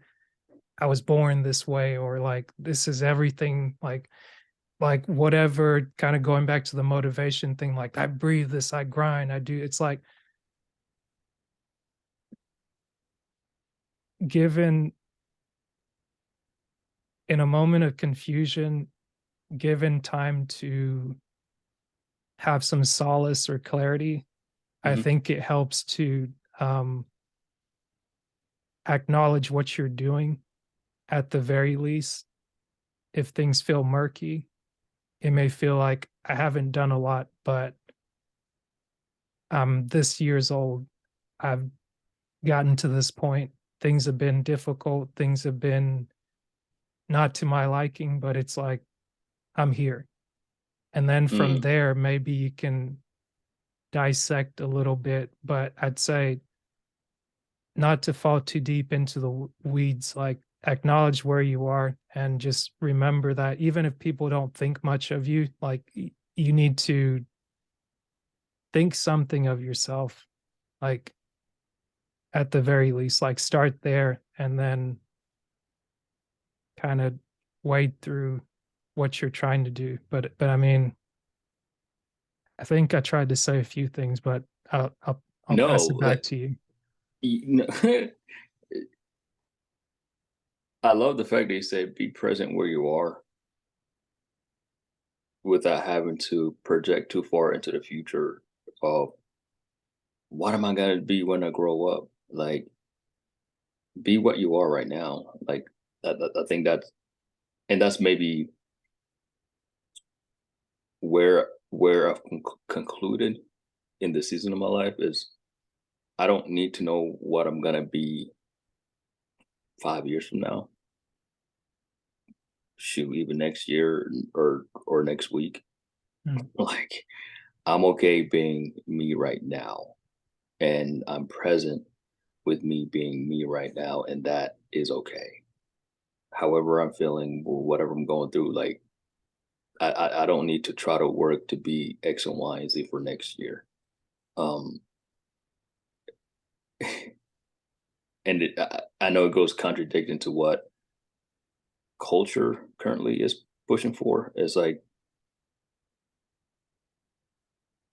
I was born this way, or like this is everything, like whatever, kind of going back to the motivation thing, like I breathe this, I grind, I do. It's like, given in a moment of confusion, given time to have some solace or clarity, I mhm, think it helps to um, acknowledge what you're doing at the very least. If things feel murky, it may feel like I haven't done a lot, but I'm this years old. I've gotten to this point. Things have been difficult. Things have been not to my liking, but it's like, I'm here. And then from mm, there, maybe you can dissect a little bit. But I'd say not to fall too deep into the weeds, like acknowledge where you are, and just remember that even if people don't think much of you, like you need to think something of yourself, like at the very least, like start there, and then kind of wade through what you're trying to do. But I mean, I think I tried to say a few things, but I'll no, pass it back to you. no. I love the fact that you said be present where you are without having to project too far into the future of what am I gonna be when I grow up? Like, be what you are right now. Like, I think that's maybe where I've concluded in this season of my life is I don't need to know what I'm gonna be 5 years from now. shoot, even next year or next week. Mm. Like, I'm okay being me right now, and I'm present with me being me right now, and that is okay. However I'm feeling or whatever I'm going through, like I don't need to try to work to be X and Y and Z for next year. Um, and I know it goes contradicting to what culture currently is pushing for. It's like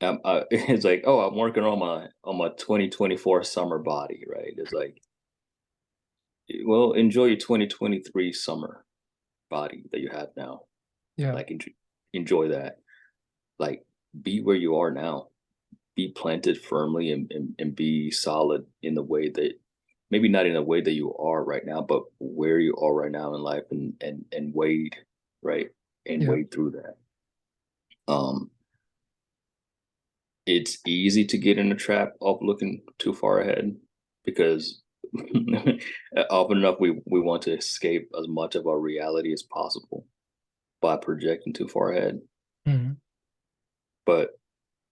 it's like, oh, I'm working on my 2024 summer body, right? It's like, well, enjoy your 2023 summer body that you have now. Yeah. Like enjoy that. Like be where you are now. Be planted firmly and be solid in the way that maybe not in the way that you are right now, but where you are right now in life and wade, right? And Yeah. wade through that. Um it's easy to get in the trap of looking too far ahead because often enough we want to escape as much of our reality as possible by projecting too far ahead. Mhm. But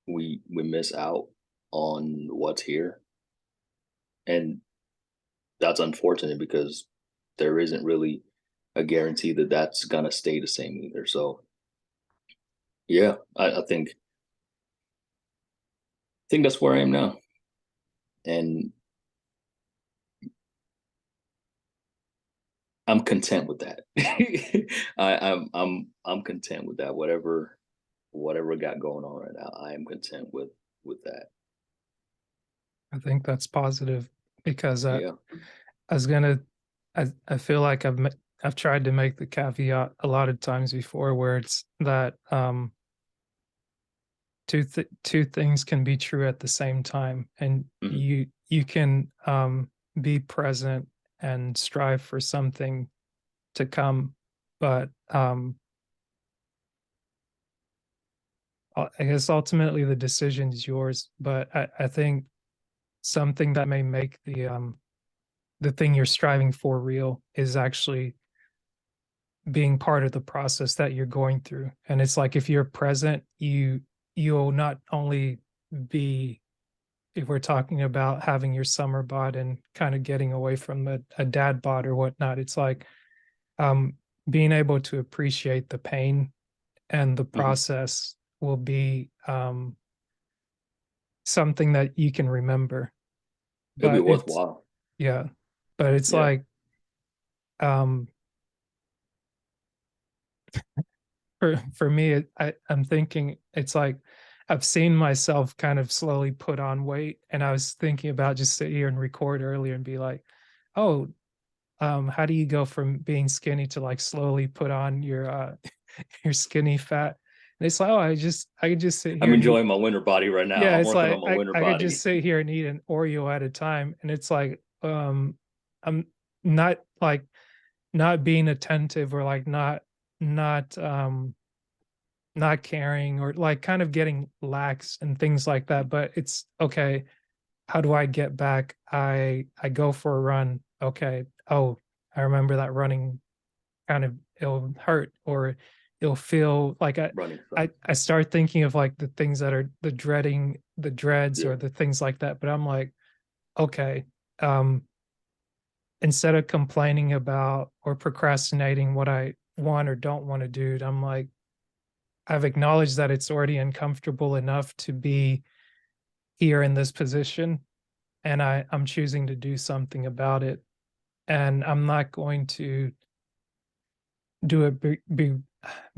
we miss out on what's here. And that's unfortunate because there isn't really a guarantee that that's gonna stay the same either. So yeah, I think that's where I am now, and I'm content with that. I'm content with that. Whatever I got going on right now, I am content with that. I think that's positive because Yeah. I was gonna. I feel like I've tried to make the caveat a lot of times before, where it's that two things can be true at the same time, and Mhm. you can be present and strive for something to come, but I guess ultimately the decision is yours. But I think something that may make the thing you're striving for real is actually being part of the process that you're going through. And it's like if you're present, you'll not only be, if we're talking about having your summer bod and kind of getting away from a dad bod or whatnot, it's like um being able to appreciate the pain and the Mhm. process will be something that you can remember. It'll be But it's worthwhile. yeah, but it's Yeah. like um for me I'm thinking it's like I've seen myself kind of slowly put on weight, and I was thinking about just sit here and record earlier and be like, oh, how do you go from being skinny to like slowly put on your your skinny fat? And it's like, oh, I could just sit I'm here and eat. enjoying my winter body right now. Yeah, I'm it's working on like my winter I could just body. sit here and eat an Oreo at a time, and it's like I'm not like not being attentive or like not not caring or like kind of getting lax and things like that. But it's okay, how do I get back? I go for a run. Okay, oh, I remember that running kind of, it'll hurt or it'll feel like Running I sucks. start thinking of like the things that are the dreads or Yeah. the things like that. But I'm like, okay, um instead of complaining about or procrastinating what I want or don't want to do, I'm like, I've acknowledged that it's already uncomfortable enough to be here in this position, and I'm choosing to do something about it. And I'm not going to do it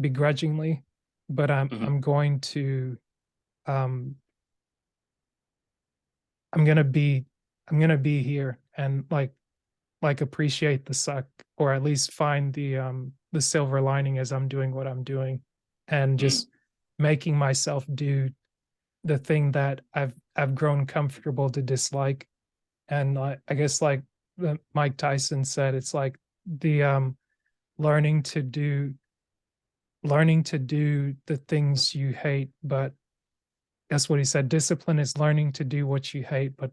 begrudgingly, but Mhm. I'm going to um I'm gonna be I'm gonna be here and like appreciate the suck, or at least find the silver lining as I'm doing what I'm doing, and Mhm. just making myself do the thing that I've grown comfortable to dislike. And I guess like Mike Tyson said, it's like the learning to do learning to do the things you hate. But that's what he said, discipline is learning to do what you hate but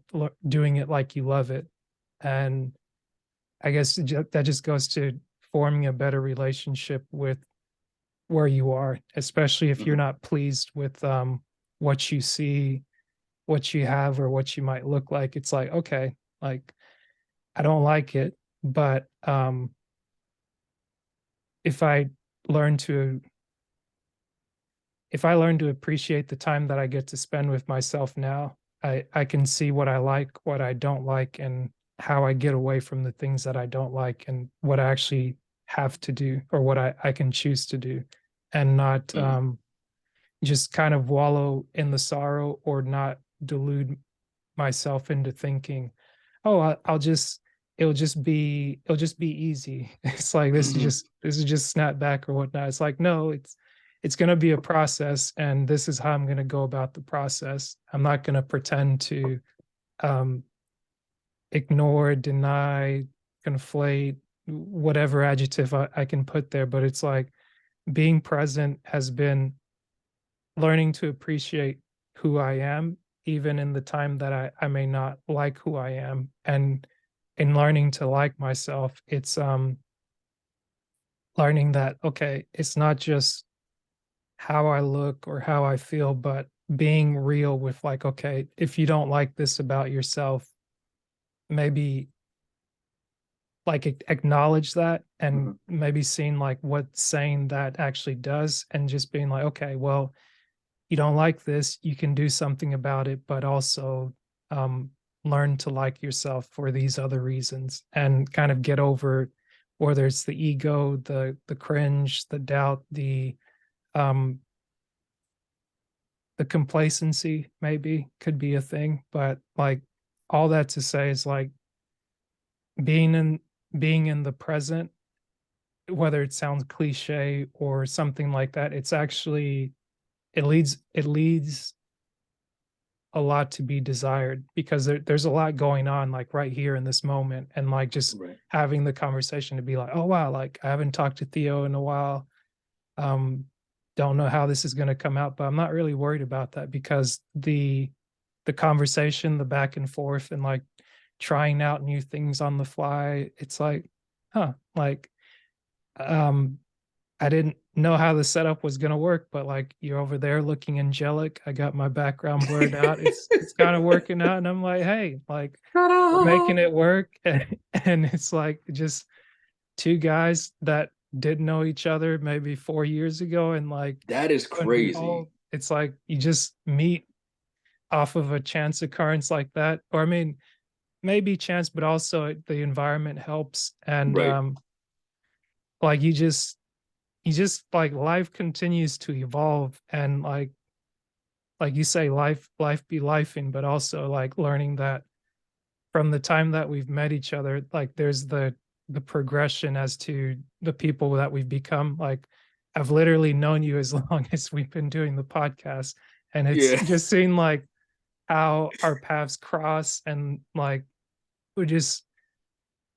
doing it like you love it. And I guess that just goes to forming a better relationship with where you are, especially if you're Mhm. not pleased with what you see, what you have, or what you might look like. It's like, okay, like I don't like it, but if I learn to if I learn to appreciate the time that I get to spend with myself now, I can see what I like, what I don't like, and how I get away from the things that I don't like, and what I actually have to do, or what I can choose to do, and not Mhm. just kind of wallow in the sorrow, or not delude myself into thinking, oh, I'll just it'll just be easy. It's like Mhm. this is just snapback or whatnot. It's like, no, it's going to be a process, and this is how I'm going to go about the process. I'm not going to pretend to um, ignore, deny, conflate, whatever adjective I can put there. But it's like being present has been learning to appreciate who I am, even in the time that I may not like who I am. And in learning to like myself, it's learning that, okay, it's not just how I look or how I feel, but being real with, like, okay, if you don't like this about yourself, maybe like acknowledge that, and Mhm. maybe seeing like what saying that actually does, and just being like, okay, well, you don't like this, you can do something about it, but also um, learn to like yourself for these other reasons, and kind of get over, whether it's the ego, the cringe, the doubt, um, the complacency, maybe could be a thing. But like, all that to say is like being in being in the present, whether it sounds cliche or something like that, it's actually it leads a lot to be desired, because there's a lot going on, like right here in this moment, and like just Right. having the conversation to be like, oh wow, like I haven't talked to Theo in a while. um don't know how this is going to come out, but I'm not really worried about that, because the conversation, the back and forth, and like trying out new things on the fly, it's like, huh, like um I didn't know how the setup was gonna work, but like you're over there looking angelic. I got my background blurred out. It's kind of working out, and I'm like, hey, like we're making Ta-da! it work. And it's like just two guys that didn't know each other maybe 4 years ago, and like That is lo and crazy. behold, it's like you just meet off of a chance occurrence like that. Or I mean, maybe chance, but also the environment helps, and Right. like you just like life continues to evolve, and like you say, life be lifing, but also like learning that from the time that we've met each other, like there's the progression as to the people that we've become. Like I've literally known you as long as we've been doing the podcast, and it's Yeah. just seen like how our paths cross, and like we're just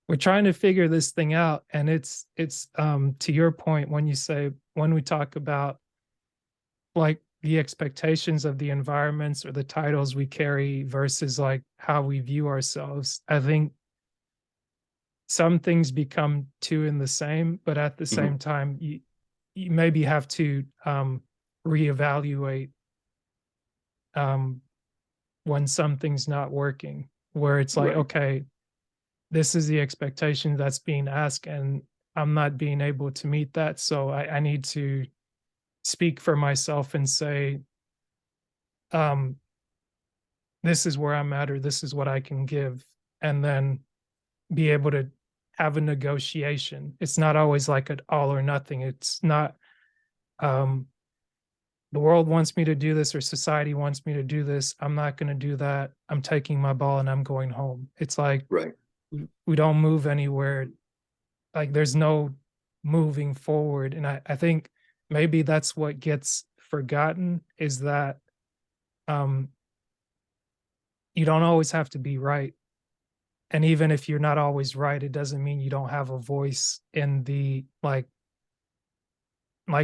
we're trying to figure this thing out. And it's to your point, when you say, when we talk about like the expectations of the environments or the titles we carry versus like how we view ourselves, I think some things become two in the same, but at the Mhm. same time, you maybe have to reevaluate um, when something's not working, where it's like, Right. okay, this is the expectation that's being asked, and I'm not being able to meet that. So I need to speak for myself and say, um, this is where I'm at, or this is what I can give, and then be able to have a negotiation. It's not always like an all or nothing. It's not um the world wants me to do this, or society wants me to do this. I'm not going to do that. I'm taking my ball and I'm going home. It's like Right. we don't move anywhere. Like there's no moving forward. And I think maybe that's what gets forgotten, is that um you don't always have to be right. And even if you're not always right, it doesn't mean you don't have a voice in the like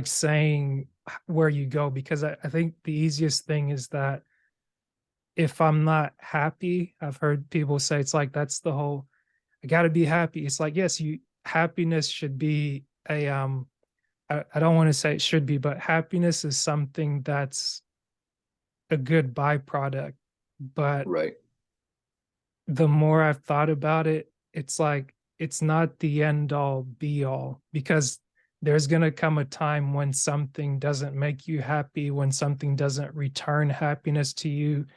saying where you go. Because I think the easiest thing is that if I'm not happy, I've heard people say, it's like that's the whole, I got to be happy. It's like, yes, you happiness should be a I don't want to say it should be, but happiness is something that's a good byproduct. But Right. the more I've thought about it, it's like it's not the end all be all, because there's going to come a time when something doesn't make you happy, when something doesn't return happiness to you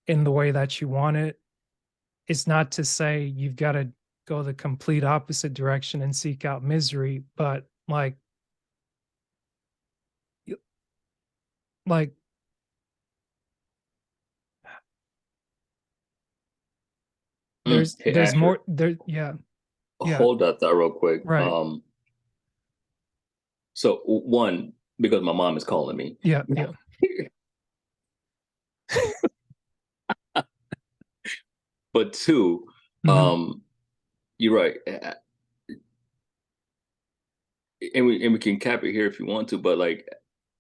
in the way that you want it. It's not to say you've got to go the complete opposite direction and seek out misery, but like Hey, there's Asher, more there. Yeah. Yeah. hold that thought real quick. Right. So one, because my mom is calling me. Yeah. Yeah. But two, Mhm. um, you're right. And we can cap it here if you want to, but like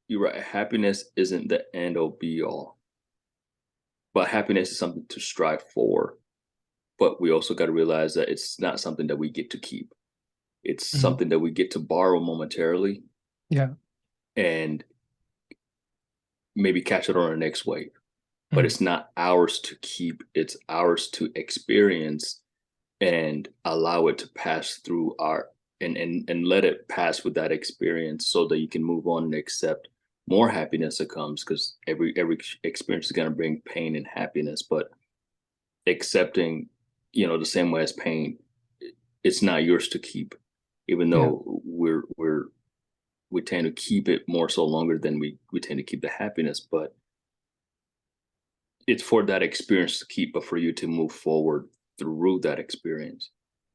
you're right, happiness isn't the end all be all. But happiness is something to strive for. But we also got to realize that it's not something that we get to keep. It's Mhm. something that we get to borrow momentarily Yeah. and maybe catch it on our next wave. But Mhm. it's not ours to keep, it's ours to experience and allow it to pass through our and let it pass with that experience so that you can move on and accept more happiness that comes, because every experience is going to bring pain and happiness, but accepting, the same way as pain, it's not yours to keep, even Yeah. though we tend to keep it more so longer than we tend to keep the happiness, but it's for that experience to keep, but for you to move forward through that experience.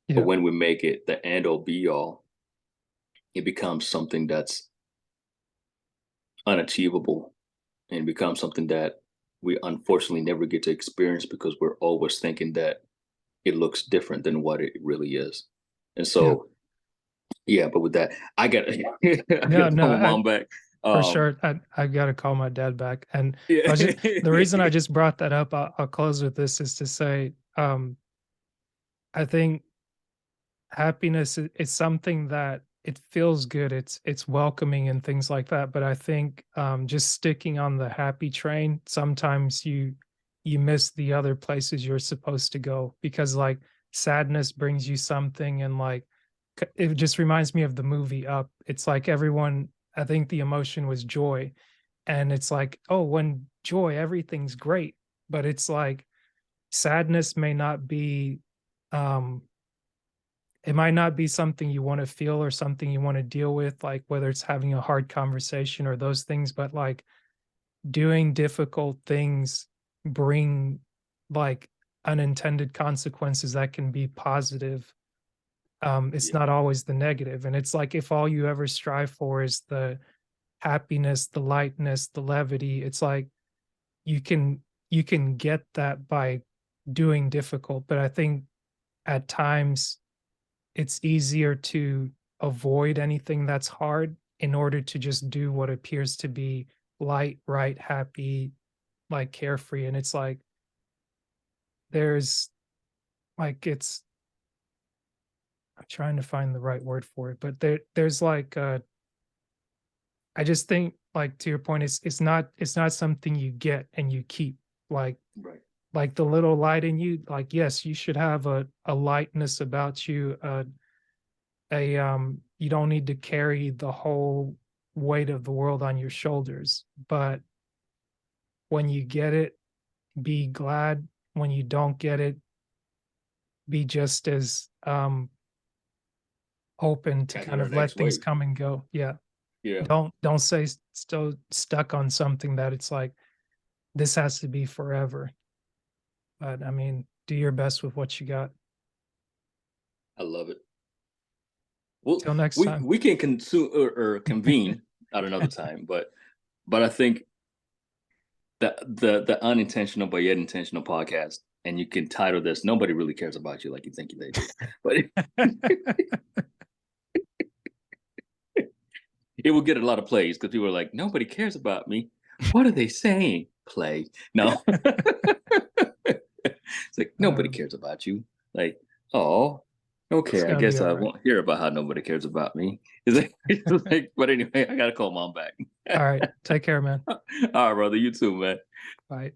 But Yeah. when we make it the end all be all, it becomes something that's unachievable and becomes something that we unfortunately never get to experience because we're always thinking that it looks different than what it really is. And Yeah. so, yeah, but with that, I got I Yeah. got to No, call my mom back. for sure. I got to call my dad back. And I Yeah. was just, the reason I just brought that up, I'll close with this, is to say, I think happiness is something that it feels good. It's welcoming and things like that. But I think just sticking on the happy train, sometimes you miss the other places you're supposed to go, because like sadness brings you something, and like it just reminds me of the movie Up. It's like everyone, I think the emotion was joy, and it's like, oh, when joy, everything's great, but it's like sadness may not be um it might not be something you want to feel or something you want to deal with, like whether it's having a hard conversation or those things, but like doing difficult things bring like unintended consequences that can be positive. It's Yeah. not always the negative. And it's like if all you ever strive for is the happiness, the lightness, the levity, it's like you can you can get that by doing difficult. But I think at times it's easier to avoid anything that's hard in order to just do what appears to be light, right, happy, like carefree. And it's like there's it's I'm trying to find the right word for it, but there's like I just think, like, to your point, it's not something you get and you keep. Like Right. like the little light in you, like yes, you should have a lightness about you, you don't need to carry the whole weight of the world on your shoulders, but when you get it, be glad. When you don't get it, be just as open to Catch it kind our of let next things wave. come and go. Yeah. Yeah. Don't say still stuck on something that it's like this has to be forever. But I mean, do your best with what you got. I love it. Well, Till next we time. we can consume or convene at another time, but I think the unintentional but yet intentional podcast, and you can title this "Nobody Really Cares About You Like You Think They Do," but it will get a lot of plays because people are like, "Nobody cares about me. What are they saying?" Play. No, it's like nobody uh, cares about you. Like, oh, Okay, It's I gonna be guess all I right. won't hear about how nobody cares about me. It's like, but anyway, I gotta call mom back. All right. Take care, man. All right, brother. You too, man. Bye.